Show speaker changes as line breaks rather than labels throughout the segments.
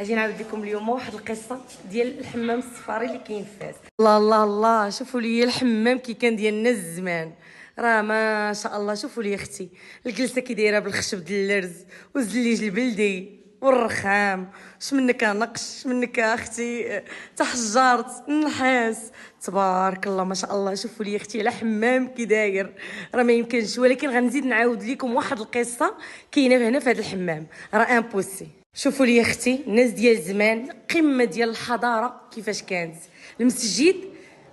اجي نعاود لكم اليوم واحد القصه ديال الحمام الصفاري اللي كاين في فاس. الله الله الله، شوفوا لي الحمام كي كان ديالنا الزمان، راه ما شاء الله. شوفوا لي اختي الجلسه كي دايره بالخشب ديال اللرز والزليج البلدي والرخام. اش منك نقش، اش منك اختي تحجرت النحاس، تبارك الله ما شاء الله. شوفوا لي اختي على حمام كي داير، راه ما يمكنش. ولكن غنزيد نعاود لكم واحد القصه كاينه هنا في هذا الحمام، راه امبوسي. شوفوا لي اختي الناس ديال زمان قمه ديال الحضاره كيفاش كانت. المسجد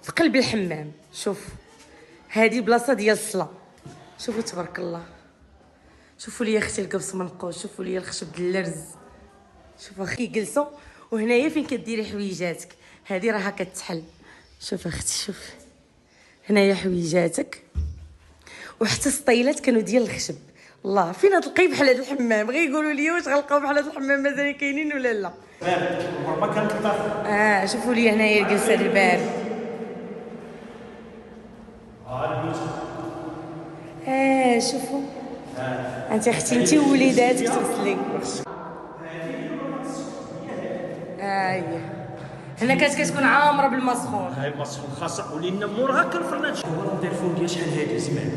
في قلب الحمام، شوف هذه بلاصه ديال الصلاه. شوفوا تبارك الله، شوفوا لي اختي القبص منقوش، شوفوا لي الخشب ديال اللرز. شوفوا اخي جلسوا، وهنايا فين كديري حويجاتك هذه راها كتحل. شوف اختي، شوف هنايا حويجاتك، وحتى السطيلات كانوا ديال الخشب. الله، فين غتلقاي بحال هذا الحمام؟ غير يقولوا لي واش غنلقاو بحال هذا الحمام مازال كاينين ولا لا.
ما كانت الطاف.
شوفوا لي هنايا الجلسه ديال الباب. شوفوا انت اختي، انت ووليداتك تغسلي. هي هنا كتكون عامره بالماء سخون.
هاي المسخون خاصه ولينا موراها كنفرنات. هو التليفون ديال شحال هادي زمان،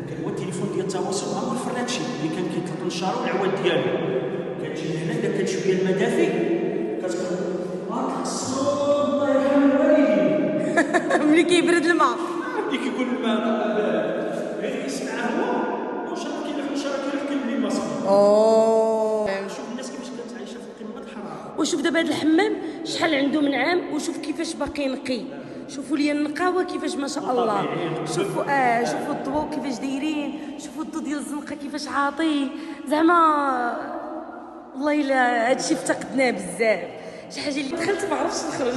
كان هو التليفون ديال التواصل مع الفرناتشي اللي كان كيطلق النشاره والعواد ديالو. كتجي هنا اذا كان شويه المدافع كتقول سخون الله يرحم الوالدين.
ملي كيبرد الماء
ملي كيكون الماء بارد غير كيسمعها هو نشاره كيلح نشاره كيلح الماء سخون. شوف الناس كيفاش كانت عايشه في قمه الحراره.
وشوف دابا هذا الحمام شحال عنده من عام، وشوف كيفاش باقي نقي. شوفوا لي النقاوه كيفاش ما شاء الله. شوفوا شوفوا الضوء كيفاش دايرين، شوفوا الضوء ديال الزنقه كيفاش عاطي. زعما والله الا هادشي افتقدناه بزاف. شي حاجه اللي دخلت ما عرفتش نخرج.